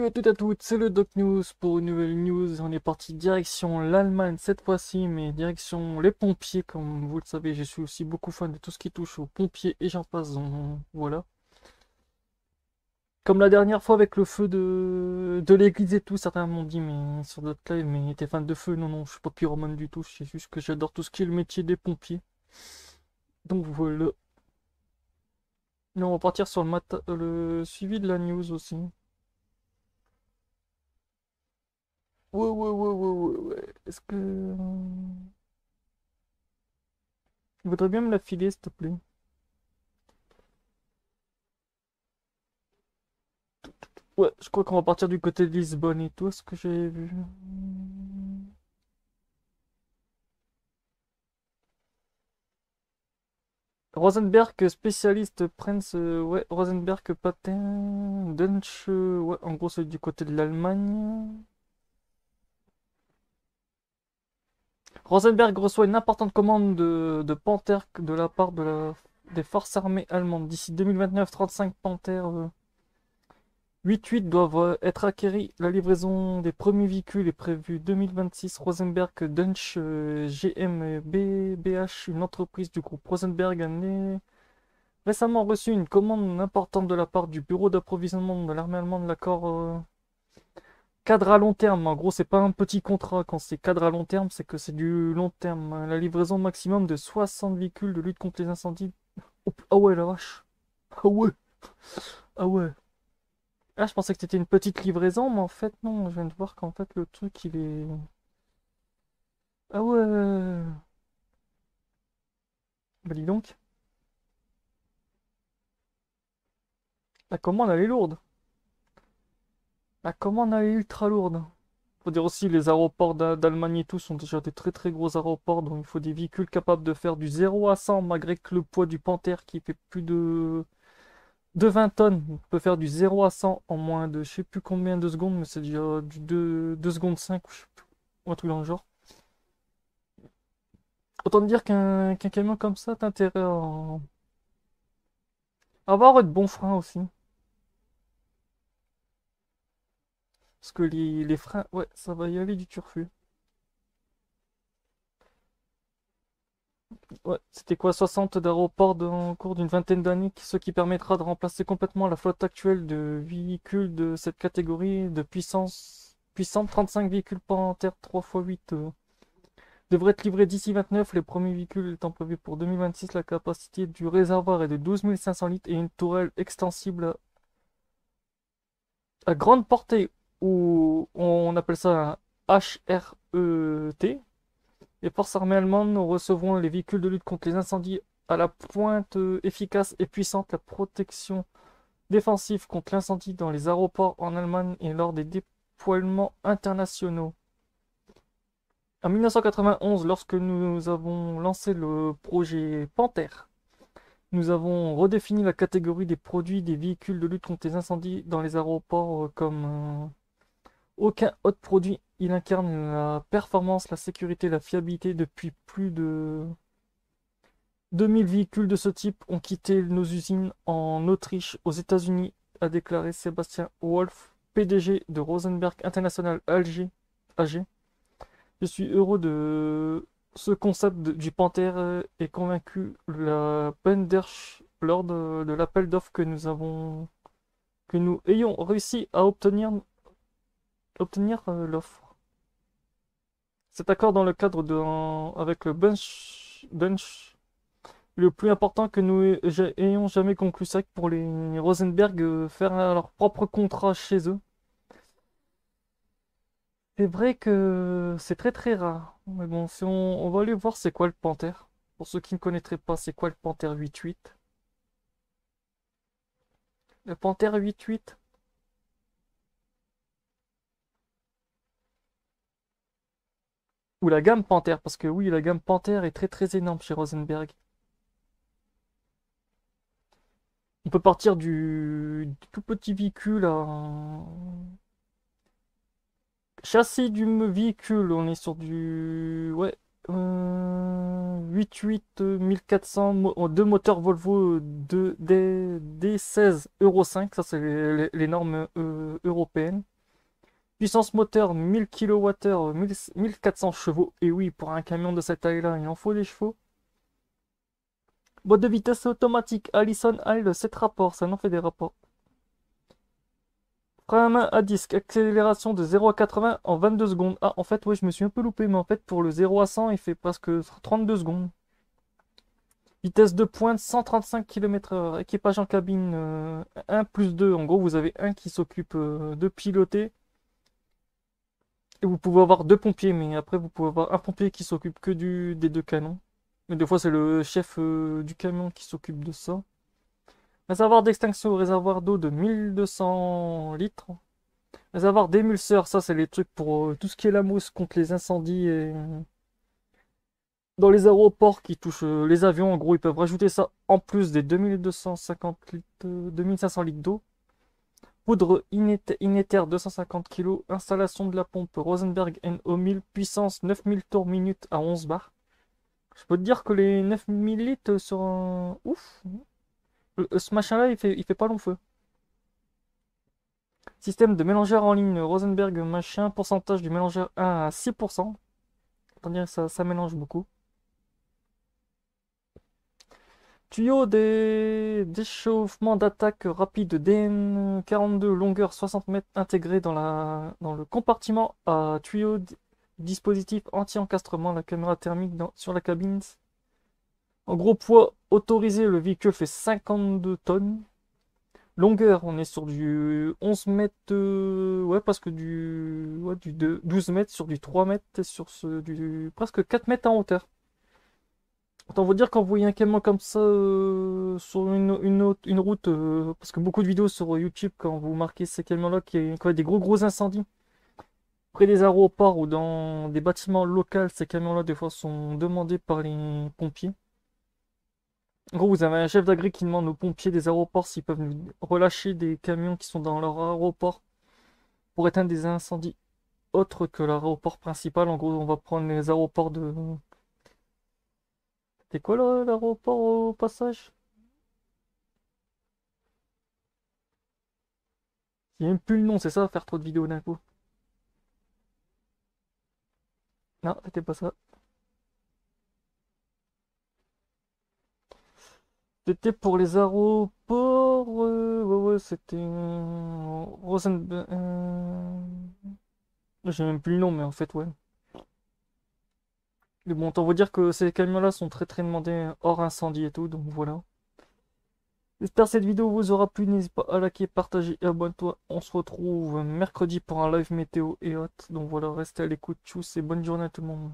à toutes et à toutes, c'est le Doc News pour une nouvelle news. On est parti direction l'Allemagne cette fois-ci, mais direction les pompiers. Comme vous le savez, je suis aussi beaucoup fan de tout ce qui touche aux pompiers et j'en passe. Voilà. Comme la dernière fois avec le feu de l'église et tout, certains m'ont dit mais sur d'autres lives, mais t'es fan de feu? Non, non, je suis pas pyromane du tout, c'est juste que j'adore tout ce qui est le métier des pompiers. Donc voilà. Là, on va partir sur le suivi de la news aussi. Ouais, ouais, ouais, ouais, ouais, ouais. Est-ce que... Tu voudrais bien me la filer, s'il te plaît? Ouais, je crois qu'on va partir du côté de Lisbonne et tout, ce que j'ai vu. Rosenberg, spécialiste Prince, ouais, Rosenberg, Patin, Dunch, ouais, en gros c'est du côté de l'Allemagne. Rosenberg reçoit une importante commande de Panther de la part des forces armées allemandes. D'ici 2029, 35 Panthers 8-8 doivent être acquéris. La livraison des premiers véhicules est prévue 2026. Rosenberg Dunch GmbH, une entreprise du groupe Rosenberg, a récemment reçu une commande importante de la part du bureau d'approvisionnement de l'armée allemande. L'accord cadre à long terme. En gros, c'est pas un petit contrat. Quand c'est cadre à long terme, c'est que c'est du long terme. La livraison maximum de 60 véhicules de lutte contre les incendies. Ah ouais, la vache. Ah ouais. Ah ouais. Ah, je pensais que c'était une petite livraison, mais en fait, non. Je viens de voir qu'en fait, le truc, il est... Ah ouais. Bah dis donc. La commande, elle est lourde. La commande, elle est ultra lourde. Faut dire aussi, les aéroports d'Allemagne et tout sont déjà des très très gros aéroports, donc il faut des véhicules capables de faire du 0 à 100, malgré que le poids du Panther, qui fait plus de 20 tonnes, peut faire du 0 à 100 en moins de je sais plus combien de secondes, mais c'est déjà du 2 secondes 5 ou je sais plus, ou un truc dans le genre. Autant te dire qu'un camion comme ça, t'as intérêt à avoir de bons freins aussi. Parce que les freins, ouais, ça va y aller du turfu. Ouais, c'était quoi, 60 d'aéroports en cours d'une vingtaine d'années, ce qui permettra de remplacer complètement la flotte actuelle de véhicules de cette catégorie de puissante. 35 véhicules Panther 3x8 devraient être livrés d'ici 29. Les premiers véhicules étant prévus pour 2026, la capacité du réservoir est de 12 500 litres et une tourelle extensible à grande portée, ou on appelle ça un HRET. Les forces armées allemandes recevront les véhicules de lutte contre les incendies à la pointe efficace et puissante. La protection défensive contre l'incendie dans les aéroports en Allemagne et lors des déploiements internationaux. En 1991, lorsque nous avons lancé le projet Panther, nous avons redéfini la catégorie des produits des véhicules de lutte contre les incendies dans les aéroports comme aucun autre produit. Il incarne la performance, la sécurité, la fiabilité. Depuis plus de 2000 véhicules de ce type ont quitté nos usines en Autriche, aux États-Unis, a déclaré Sébastien Wolf, PDG de Rosenberg International AG. Je suis heureux de ce concept du Panther et convaincu la Bendersch lors de l'appel d'offres que nous ayons réussi à obtenir l'offre. Cet accord dans le cadre avec le Bunch le plus important que nous ayons jamais conclu. C'est vrai que pour les Rosenberg, faire leur propre contrat chez eux, c'est vrai que c'est très très rare. Mais bon, si on va aller voir c'est quoi le Panther. Pour ceux qui ne connaîtraient pas, c'est quoi le Panther 8.8? Le Panther 8.8? Ou la gamme Panther, parce que oui, la gamme Panther est très très énorme chez Rosenberg. On peut partir du tout petit véhicule à châssis du véhicule, on est sur du... Ouais. 8.8 1400, deux moteurs Volvo D16 Euro 5, ça c'est les normes européennes. Puissance moteur 1000 kWh, 1400 chevaux. Et oui, pour un camion de cette taille-là, il en faut des chevaux. Boîte de vitesse automatique, Allison Hill, 7 rapports, ça en fait des rapports. Frein à main à disque, accélération de 0 à 80 en 22 secondes. Ah, en fait, ouais, je me suis un peu loupé, mais en fait, pour le 0 à 100, il fait presque 32 secondes. Vitesse de pointe 135 km/h. Équipage en cabine 1 plus 2. En gros, vous avez un qui s'occupe de piloter. Et vous pouvez avoir deux pompiers, mais après, vous pouvez avoir un pompier qui s'occupe que des deux canons. Mais des fois, c'est le chef du camion qui s'occupe de ça. Réservoir d'extinction au réservoir d'eau de 1200 litres. Réservoir d'émulseur, ça, c'est les trucs pour tout ce qui est la mousse contre les incendies et dans les aéroports qui touchent les avions, en gros, ils peuvent rajouter ça en plus des 2250 litres, 2500 litres d'eau. Poudre inéther 250 kg. Installation de la pompe Rosenberg NO 1000. Puissance 9000 tours minute à 11 bars. Je peux te dire que les 9000 litres sur un... Ouf. Ce machin-là, il fait pas long feu. Système de mélangeur en ligne Rosenberg machin. Pourcentage du mélangeur 1 à 6%. On dirait que ça mélange beaucoup. Tuyau d'échauffement d'attaque rapide DN42, longueur 60 mètres, intégré dans le compartiment à tuyau dispositif anti-encastrement, la caméra thermique sur la cabine. En gros poids autorisé, le véhicule fait 52 tonnes. Longueur, on est sur du 11 mètres, ouais, parce que ouais, 12 mètres sur du 3 mètres, sur presque 4 mètres en hauteur. Autant vous dire quand vous voyez un camion comme ça sur une route, parce que beaucoup de vidéos sur YouTube, quand vous marquez ces camions-là qui ont des gros incendies près des aéroports ou dans des bâtiments locaux, ces camions-là des fois sont demandés par les pompiers. En gros, vous avez un chef d'agri qui demande aux pompiers des aéroports s'ils peuvent relâcher des camions qui sont dans leur aéroport pour éteindre des incendies autres que l'aéroport principal. En gros, on va prendre les aéroports de... C'était quoi l'aéroport au passage? Il n'y a même plus le nom, c'est ça, faire trop de vidéos d'un coup. Non, c'était pas ça. C'était pour les aéroports. Ouais, ouais, c'était. Rosenberg. J'ai même plus le nom, mais en fait, ouais. Mais bon, on va dire que ces camions-là sont très demandés hors incendie et tout, donc voilà. J'espère que cette vidéo vous aura plu. N'hésite pas à liker, partager et abonne-toi. On se retrouve mercredi pour un live météo et autres. Donc voilà, restez à l'écoute. Tchuss et bonne journée à tout le monde.